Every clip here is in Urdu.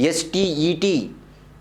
STET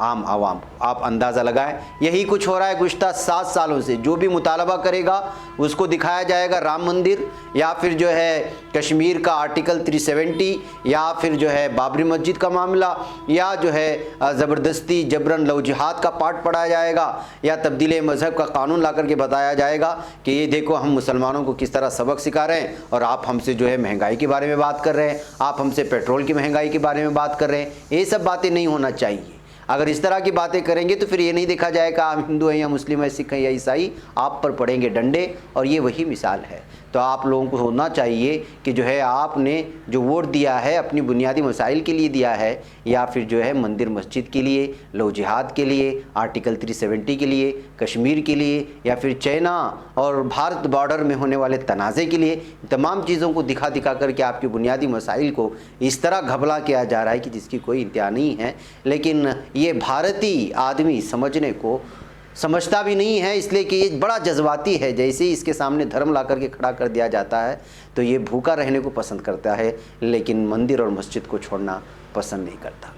عام عوام کو۔ آپ اندازہ لگائیں، یہی کچھ ہو رہا ہے گزشتہ 7 سالوں سے۔ جو بھی مطالبہ کرے گا اس کو دکھایا جائے گا رام مندر، یا پھر جو ہے کشمیر کا آرٹیکل 370، یا پھر جو ہے بابری مسجد کا معاملہ، یا جو ہے زبردستی جبرن لو جہاد کا پارٹ پڑھایا جائے گا، یا تبدیل مذہب کا قانون لا کر کے بتایا جائے گا کہ یہ دیکھو ہم مسلمانوں کو کس طرح سبق سکھا رہے ہیں، اور آپ ہم سے جو ہے مہنگائی کے بارے میں بات کر رہے ہیں، آپ ہم سے پیٹرول کی مہنگائی کے بارے میں بات کر رہے ہیں۔ یہ سب باتیں نہیں ہونا چاہیے۔ اگر اس طرح کی باتیں کریں گے تو پھر یہ نہیں دیکھا جائے کہ آپ ہندو ہیں یا مسلم ہیں، سکھ ہیں یا عیسائی، آپ پر پڑیں گے ڈنڈے، اور یہ وہی مثال ہے۔ تو آپ لوگوں کو ہونا چاہیے کہ جو ہے آپ نے جو ووٹ دیا ہے اپنی بنیادی مسائل کے لیے دیا ہے، یا پھر جو ہے مندر مسجد کے لیے، لو جہاد کے لیے، آرٹیکل 370 کے لیے، کشمیر کے لیے، یا پھر چائنا اور بھارت بارڈر میں ہونے والے تنازع کے لیے، تمام چیزوں کو دکھا دکھا کر کے آپ کی بنیادی مسائل کو اس طرح گھبلا کیا جا رہا ہے کہ جس کی کوئی انتہا نہیں ہے۔ لیکن یہ بھارتی آدمی سمجھتا بھی نہیں ہے، اس لیے کہ یہ بڑا جذباتی ہے۔ جیسے ہی اس کے سامنے دھرم لا کر کے کھڑا کر دیا جاتا ہے تو یہ بھوکا رہنے کو پسند کرتا ہے، لیکن مندر اور مسجد کو چھوڑنا پسند نہیں کرتا۔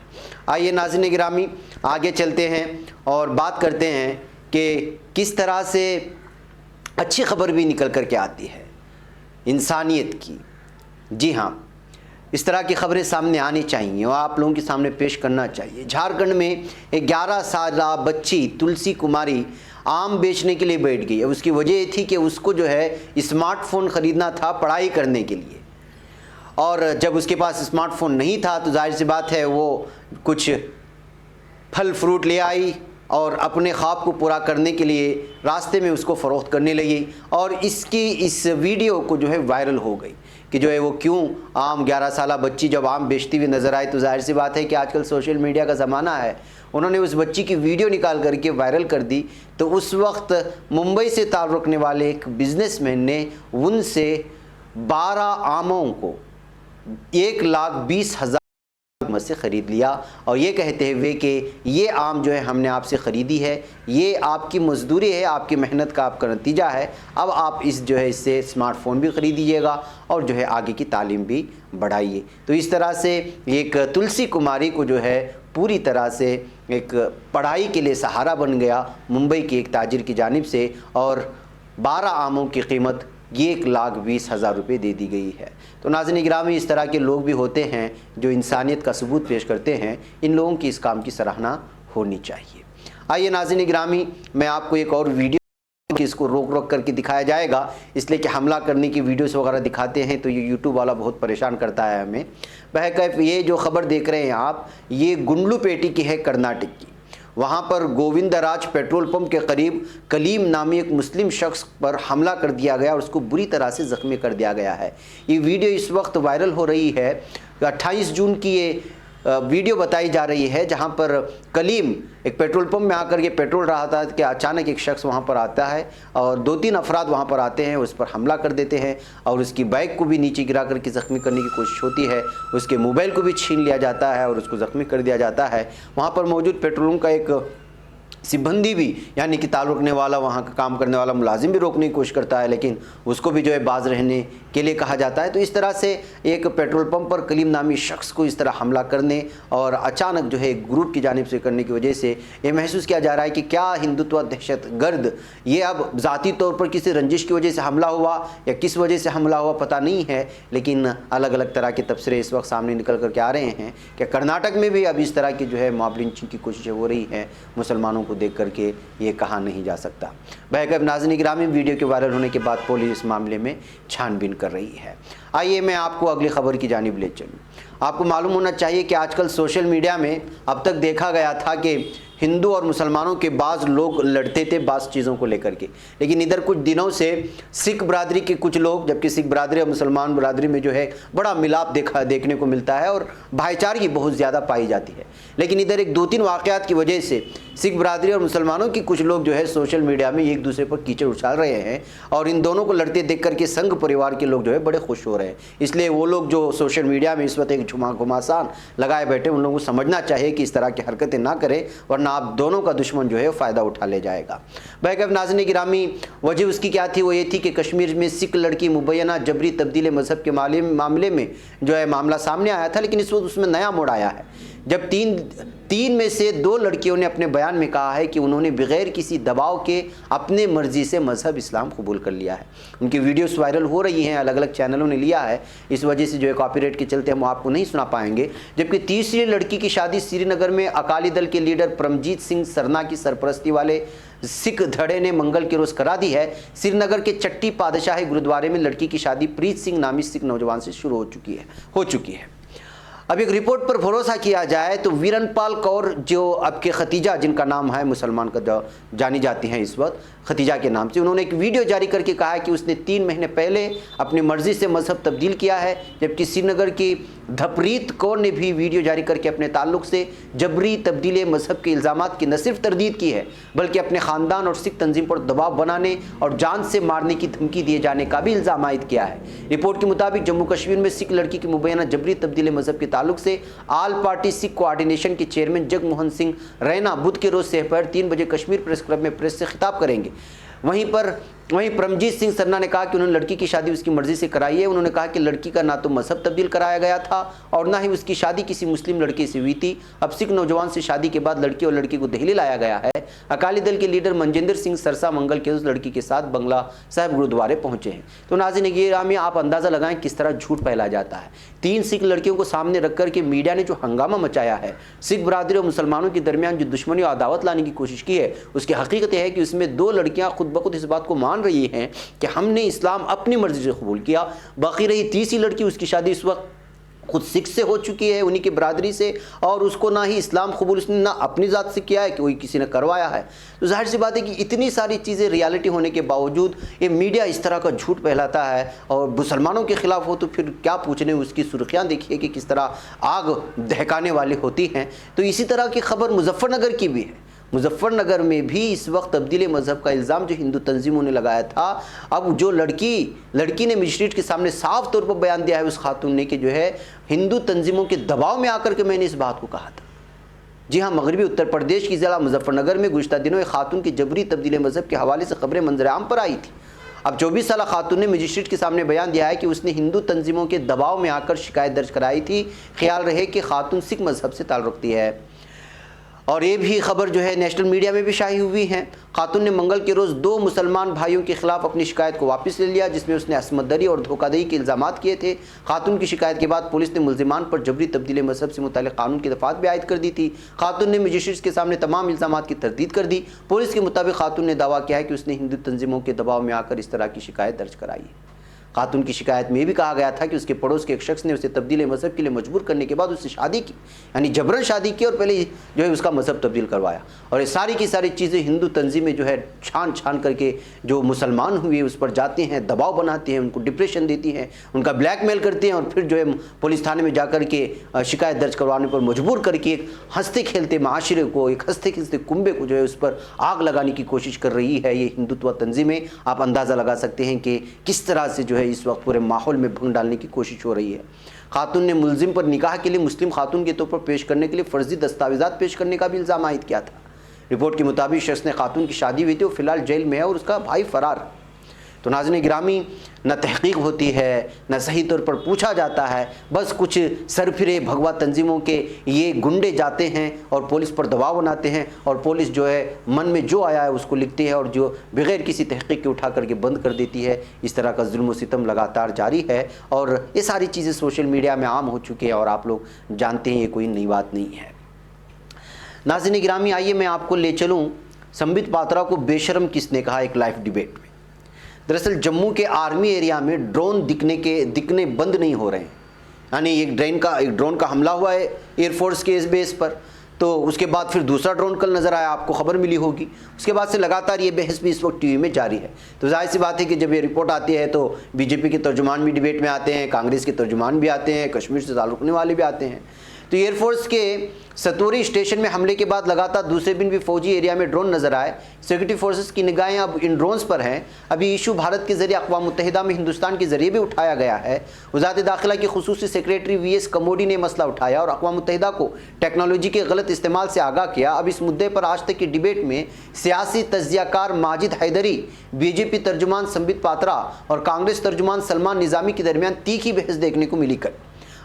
آئیے ناظرین گرامی آگے چلتے ہیں اور بات کرتے ہیں کہ کس طرح سے اچھی خبر بھی نکل کر کے آتی ہے انسانیت کی۔ جی ہاں، اس طرح کی خبریں سامنے آنی چاہیے اور آپ لوگوں کے سامنے پیش کرنا چاہیے۔ جھارکھنڈ میں ایک 11 سالہ بچی تلسی کماری آم بیچنے کے لیے بیٹھ گئی۔ اس کی وجہ یہ تھی کہ اس کو جو ہے اسمارٹ فون خریدنا تھا پڑھائی کرنے کے لیے، اور جب اس کے پاس اسمارٹ فون نہیں تھا تو ظاہر سی بات ہے وہ کچھ پھل فروٹ لے آئی اور اپنے خواب کو پورا کرنے کے لیے راستے میں اس کو فروخت کرنے لگی، اور اس ویڈیو کو جو ہے وائرل ہو گئی کہ جو ہے وہ کیوں 11 سالہ بچی جب آم بیچتی ہوئی نظر آئی۔ تو ظاہر سی بات ہے کہ آج کل سوشل میڈیا کا زمانہ ہے، انہوں نے اس بچی کی ویڈیو نکال کر کے وائرل کر دی۔ تو اس وقت ممبئی سے تعلق رکھنے والے ایک بزنس مین نے ان سے 12 آموں کو 1,20,000 سے خرید لیا، اور یہ کہتے ہوئے کہ یہ آم جو ہے ہم نے آپ سے خریدی ہے، یہ آپ کی مزدوری ہے، آپ کی محنت کا آپ کا نتیجہ ہے، اب آپ اس سے اسمارٹ فون بھی خرید دیجیے گا اور جو ہے آگے کی تعلیم بھی بڑھائیے۔ تو اس طرح سے ایک تلسی کماری کو جو ہے پوری طرح سے ایک پڑھائی کے لیے سہارا بن گیا ممبئی کے ایک تاجر کی جانب سے، اور 12 آموں کی قیمت 1,20,000 روپے دے دی گئی ہے۔ تو ناظرین گرامی اس طرح کے لوگ بھی ہوتے ہیں جو انسانیت کا ثبوت پیش کرتے ہیں، ان لوگوں کی اس کام کی سراہنا ہونی چاہیے۔ آئیے ناظرین گرامی میں آپ کو ایک اور ویڈیو کہ اس کو روک کر کے دکھایا جائے گا، اس لیے کہ حملہ کرنے کی ویڈیوز وغیرہ دکھاتے ہیں تو یہ یوٹیوب والا بہت پریشان کرتا ہے ہمیں۔ بہرکیف یہ جو خبر دیکھ رہے ہیں آپ، یہ گنڈلو پیٹی کی ہے، کرناٹک کی۔ وہاں پر گووند راج پیٹرول پمپ کے قریب کلیم نامی ایک مسلم شخص پر حملہ کر دیا گیا اور اس کو بری طرح سے زخمی کر دیا گیا ہے۔ یہ ویڈیو اس وقت وائرل ہو رہی ہے، 28 جون کی یہ ویڈیو بتائی جا رہی ہے، جہاں پر کلیم ایک پیٹرول پمپ میں آ کر کے پیٹرول رہا تھا کہ اچانک ایک شخص وہاں پر آتا ہے اور 2-3 افراد وہاں پر آتے ہیں، اس پر حملہ کر دیتے ہیں اور اس کی بائک کو بھی نیچے گرا کر کے زخمی کرنے کی کوشش ہوتی ہے، اس کے موبائل کو بھی چھین لیا جاتا ہے اور اس کو زخمی کر دیا جاتا ہے۔ وہاں پر موجود پیٹرول پمپ کا ایک سبندی بھی یعنی کہ تعلق رکھنے والا، وہاں کا کام کرنے والا ملازم بھی روکنے کی کوشش کرتا ہے، لیکن اس کو بھی جو ہے باز رہنے کے لیے کہا جاتا ہے۔ تو اس طرح سے ایک پیٹرول پمپ پر کلیم نامی شخص کو اس طرح حملہ کرنے اور اچانک جو ہے ایک گروپ کی جانب سے کرنے کی وجہ سے یہ محسوس کیا جا رہا ہے کہ کیا ہندوتوا دہشت گرد یہ اب ذاتی طور پر کسی رنجش کی وجہ سے حملہ ہوا یا کس وجہ سے حملہ ہوا پتہ نہیں ہے، لیکن الگ الگ طرح کے تبصرے اس وقت سامنے نکل کر کے آ رہے ہیں کہ کرناٹک میں بھی اب اس طرح کی جو ہے ماب لنچنگ کی کوششیں ہو رہی ہیں، مسلمانوں کو دیکھ کر کے یہ کہا نہیں جا سکتا۔ بہرکیف ناظرین گرامی ویڈیو کے وائرل ہونے کے بعد پولیس اس معاملے میں چھان بین کر رہی ہے۔ آئیے میں آپ کو اگلی خبر کی جانب لے چلوں۔ آپ کو معلوم ہونا چاہیے کہ آج کل سوشل میڈیا میں اب تک دیکھا گیا تھا کہ ہندو اور مسلمانوں کے بعض لوگ لڑتے تھے بعض چیزوں کو لے کر کے، لیکن ادھر کچھ دنوں سے سکھ برادری کے کچھ لوگ، جبکہ سکھ برادری اور مسلمان برادری میں جو ہے بڑا ملاپ دیکھنے کو ملتا ہے اور بھائی چارگی بہت زیادہ پائی جاتی ہے، لیکن ادھر ایک 2-3 واقعات کی وجہ سے سکھ برادری اور مسلمانوں کی کچھ لوگ جو ہے سوشل میڈیا میں ایک دوسرے پر کیچڑ اچھال رہے ہیں اور ان دونوں کو لڑتے دیکھ کر کے سنگھ پریوار کے لوگ جو ہے بڑے خوش ہو رہے ہیں۔ اس لیے وہ لوگ جو سوشل میڈیا میں اس وقت ایک گھماسان لگائے بیٹھے، ان لوگوں کو سمجھنا چاہیے کہ اس طرح کی حرکتیں نہ کریں، ورنہ آپ دونوں کا دشمن جو ہے فائدہ اٹھا لے جائے گا۔ بہرکیف ناظرین گرامی وجہ اس کی کیا تھی؟ وہ یہ تھی کہ کشمیر میں سکھ لڑکی مبینہ جبری تبدیل مذہب کے معاملے میں جو ہے معاملہ سامنے آیا تھا، لیکن اس وقت اس میں نیا موڑ آیا ہے، جب 3 میں سے 2 لڑکیوں نے اپنے بیان میں کہا ہے کہ انہوں نے بغیر کسی دباؤ کے اپنے مرضی سے مذہب اسلام قبول کر لیا ہے۔ ان کی ویڈیوز وائرل ہو رہی ہیں، الگ الگ چینلوں نے لیا ہے، اس وجہ سے جو ہے کاپی رائٹ کے چلتے ہم آپ کو نہیں سنا پائیں گے۔ جبکہ تیسری لڑکی کی شادی سری نگر میں اکالی دل کے لیڈر پرمجیت سنگھ سرنا کی سرپرستی والے سکھ دھڑے نے منگل کے روز کرا دی ہے۔ سری نگر کے چٹی پادشاہی گرودوارے میں لڑکی کی شادی پریت سنگھ نامی سکھ نوجوان سے شروع ہو چکی ہے۔ اب ایک رپورٹ پر بھروسہ کیا جائے تو ویرن پال کور جو اب کے ختیجہ، جن کا نام ہے مسلمان کا جو جانی جاتی ہیں اس وقت ختیجہ کے نام سے، انہوں نے ایک ویڈیو جاری کر کے کہا ہے کہ اس نے 3 مہینے پہلے اپنی مرضی سے مذہب تبدیل کیا ہے۔ جبکہ سری نگر کی دھپریت کور نے بھی ویڈیو جاری کر کے اپنے تعلق سے جبری تبدیل مذہب کے الزامات کی نہ صرف تردید کی ہے بلکہ اپنے خاندان اور سکھ تنظیم پر دباؤ بنانے اور جان سے مارنے کی دھمکی دیے جانے کا بھی الزام عائد کیا ہے۔ رپورٹ کے مطابق جموں کشمیر میں سکھ لڑکی کی مبینہ جبری تبدیل مذہب کے تعلق سے آل پارٹی سکھ کوآرڈینیشن کے چیئرمین جگ موہن سنگھ رینا بدھ کے روز سحر 3 بجے کشمیر پریس کلب میں پریس سے خطاب کریں گے۔ وہیں پرمجیت سنگھ سرنا نے کہا کہ انہوں نے لڑکی کی شادی اس کی مرضی سے کرائی ہے۔ انہوں نے کہا کہ لڑکی کا نہ تو مذہب تبدیل کرایا گیا تھا اور نہ ہی اس کی شادی کسی مسلم لڑکے سے ہوئی تھی۔ اب سکھ نوجوان سے شادی کے بعد لڑکی اور لڑکی کو دہلی لایا گیا ہے۔ اکالی دل کے لیڈر منجندر سنگھ سرسا منگل کے روز لڑکی کے ساتھ بنگلہ صاحب گرودوارے پہنچے ہیں۔ تو ناظرین گرامی، آپ اندازہ لگائیں کس طرح جھوٹ پھیلا جاتا ہے۔ 3 سکھ لڑکیوں کو سامنے رکھ کر کے میڈیا نے جو ہنگامہ مچایا ہے، سکھ برادری اور مسلمانوں کے درمیان جو دشمنی اور عداوت لانے کی کوشش کی ہے، اس کی حقیقت یہ ہے کہ اس میں 2 لڑکیاں خود بخود اس بات کو مان رہی ہیں کہ ہم نے اسلام اپنی مرضی سے قبول کیا۔ باقی رہی تیسری لڑکی، اس کی شادی اس وقت خود سکھ سے ہو چکی ہے، انہی کی برادری سے، اور اس کو نہ ہی اسلام قبول اس نے نہ اپنی ذات سے کیا ہے کہ کوئی کسی نے کروایا ہے۔ تو ظاہر سی بات ہے کہ اتنی ساری چیزیں ریالٹی ہونے کے باوجود یہ میڈیا اس طرح کا جھوٹ پھیلاتا ہے اور مسلمانوں کے خلاف ہو تو پھر کیا پوچھنے، اس کی سرخیاں دیکھیے کہ کس طرح آگ دہکانے والی ہوتی ہیں۔ تو اسی طرح کی خبر مظفر نگر کی بھی ہے۔ مظفر نگر میں بھی اس وقت تبدیل مذہب کا الزام جو ہندو تنظیموں نے لگایا تھا، اب جو لڑکی نے مجسٹریٹ کے سامنے صاف طور پر بیان دیا ہے اس خاتون نے کہ جو ہے ہندو تنظیموں کے دباؤ میں آ کر کے میں نے اس بات کو کہا تھا۔ جی ہاں، مغربی اتر پردیش کی ضلع مظفر نگر میں گزشتہ دنوں ایک خاتون کی جبری تبدیل مذہب کے حوالے سے خبریں منظر عام پر آئی تھی۔ اب 24 سالہ خاتون نے مجسٹریٹ کے سامنے بیان دیا ہے کہ اس نے ہندو تنظیموں کے دباؤ میں آ کر شکایت درج کرائی تھی۔ خیال رہے کہ خاتون سکھ مذہب سے تعلق رکھتی ہے، اور یہ بھی خبر جو ہے نیشنل میڈیا میں بھی شائع ہوئی ہے۔ خاتون نے منگل کے روز 2 مسلمان بھائیوں کے خلاف اپنی شکایت کو واپس لے لیا، جس میں اس نے عصمت دری اور دھوکہ دہی کے الزامات کیے تھے۔ خاتون کی شکایت کے بعد پولیس نے ملزمان پر جبری تبدیل مذہب سے متعلق قانون کی دفعات بھی عائد کر دی تھی۔ خاتون نے مجسٹریٹ کے سامنے تمام الزامات کی تردید کر دی۔ پولیس کے مطابق خاتون نے دعویٰ کیا ہے کہ اس نے ہندو تنظیموں کے دباؤ میں آ کر اس طرح کی شکایت درج کرائی ہے۔ خاتون کی شکایت میں یہ بھی کہا گیا تھا کہ اس کے پڑوس کے ایک شخص نے اسے تبدیل مذہب کے لیے مجبور کرنے کے بعد اس سے شادی کی، یعنی جبرن شادی کی، اور پہلے جو ہے اس کا مذہب تبدیل کروایا۔ اور یہ ساری کی ساری چیزیں ہندو تنظیمیں جو ہے چھان کر کے جو مسلمان ہوئے اس پر جاتے ہیں، دباؤ بناتے ہیں، ان کو ڈپریشن دیتی ہیں، ان کا بلیک میل کرتے ہیں، اور پھر جو ہے پولیس تھانے میں جا کر کے شکایت درج کروانے پر مجبور کر کے ایک ہنستے کھیلتے معاشرے کو، ایک ہنستے کھیلتے کنبے کو جو ہے اس پر آگ لگانے کی کوشش کر رہی ہے یہ ہندوتوا تنظیمیں۔ آپ اندازہ لگا سکتے ہیں کہ کس طرح سے جو ہے اس وقت پورے ماحول میں بھنگ ڈالنے کی کوشش ہو رہی ہے۔ خاتون نے ملزم پر نکاح کے لیے مسلم خاتون کے طور پر پیش کرنے کے لیے فرضی دستاویزات پیش کرنے کا بھی الزام عائد کیا تھا۔ رپورٹ کے مطابق شخص نے خاتون کی شادی ہوئی تھی، وہ فی الحال جیل میں ہے اور اس کا بھائی فرار۔ تو ناظرین گرامی، نہ تحقیق ہوتی ہے، نہ صحیح طور پر پوچھا جاتا ہے، بس کچھ سرفرے بھگوا تنظیموں کے یہ گنڈے جاتے ہیں اور پولیس پر دباؤ بناتے ہیں، اور پولیس جو ہے من میں جو آیا ہے اس کو لکھتی ہے اور جو بغیر کسی تحقیق کے اٹھا کر کے بند کر دیتی ہے۔ اس طرح کا ظلم و ستم لگاتار جاری ہے اور یہ ساری چیزیں سوشل میڈیا میں عام ہو چکی ہیں اور آپ لوگ جانتے ہیں یہ کوئی نئی بات نہیں ہے۔ ناظرین گرامی، آئیے میں آپ کو لے چلوں سمبت پاترا کو بے شرم کس نے کہا، ایک لائیو ڈیبیٹ میں۔ دراصل جموں کے آرمی ایریا میں ڈرون دکھنے بند نہیں ہو رہے ہیں، یعنی ایک ڈرون کا حملہ ہوا ہے ایئر فورس کے اس بیس پر، تو اس کے بعد پھر دوسرا ڈرون کل نظر آیا، آپ کو خبر ملی ہوگی۔ اس کے بعد سے لگاتار یہ بحث بھی اس وقت ٹی وی میں جاری ہے۔ تو ظاہر سی بات ہے کہ جب یہ رپورٹ آتی ہے تو بی جے پی کے ترجمان بھی ڈیبیٹ میں آتے ہیں، کانگریس کے ترجمان بھی آتے ہیں، کشمیر سے تعلق رکھنے والے بھی آتے ہیں۔ تو ایئر فورس کے ستوری اسٹیشن میں حملے کے بعد لگاتار دوسرے دن بھی فوجی ایریا میں ڈرون نظر آئے۔ سیکورٹی فورسز کی نگاہیں اب ان ڈرونز پر ہیں۔ ابھی ایشو بھارت کے ذریعے اقوام متحدہ میں ہندوستان کے ذریعے بھی اٹھایا گیا ہے۔ وزارت داخلہ کی خصوصی سیکریٹری وی ایس کموڈی نے مسئلہ اٹھایا اور اقوام متحدہ کو ٹیکنالوجی کے غلط استعمال سے آگاہ کیا۔ اب اس مدعے پر آج تک کی ڈیبیٹ میں سیاسی تجزیہ کار ماجد حیدری، بی جے پی ترجمان سمبت پاترا اور کانگریس ترجمان سلمان نظامی کے درمیان تیکھی بحث دیکھنے کو ملی۔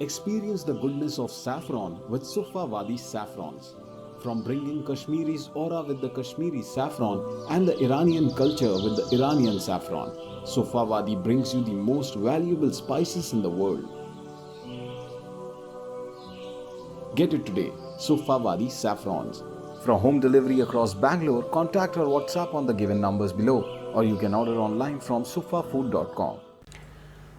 Experience the goodness of saffron with Sufa Wadi Saffrons. From bringing Kashmiri's aura with the Kashmiri saffron and the Iranian culture with the Iranian saffron, Sufa Wadi brings you the most valuable spices in the world. Get it today, Sufa Wadi Saffrons. For home delivery across Bangalore, contact or WhatsApp on the given numbers below, or you can order online from sufafood.com.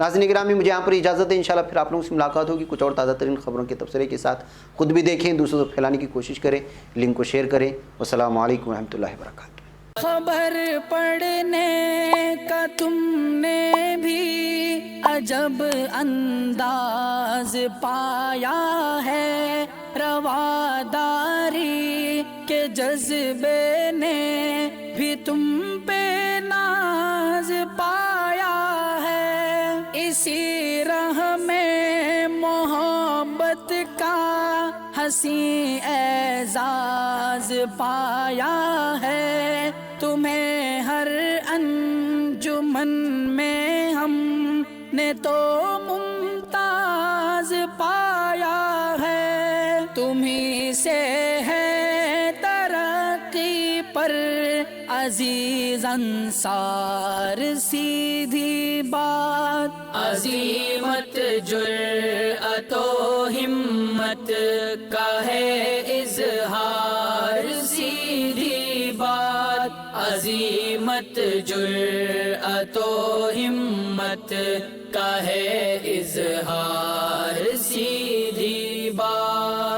ناظرین گرامی مجھے یہاں پر اجازت ہے، انشاءاللہ پھر آپ لوگوں سے ملاقات ہوگی کچھ اور تازہ ترین خبروں کے تبصرے کے ساتھ. خود بھی دیکھیں، دوسروں کو پھیلانے کی کوشش کریں، لنک کو شیئر کریں. والسلام علیکم ورحمۃ اللہ وبرکاتہ. خبر پڑھنے کا تم نے بھی عجب انداز پایا ہے، رواداری کے جذبے نے بھی تم پہ ناز پایا ہے، اسی راہ میں محبت کا حسین اعزاز پایا ہے، تمہیں ہر انجمن میں ہم نے تو ممتاز پایا ہے، تمہیں سے ہے ترقی پر عزیز انصار، سیدھی بات عظیمت جرأت و ہمت کا ہے اظہار، سیدھی بات عظیمت جرأت و ہمت کا ہے اظہار، سیدھی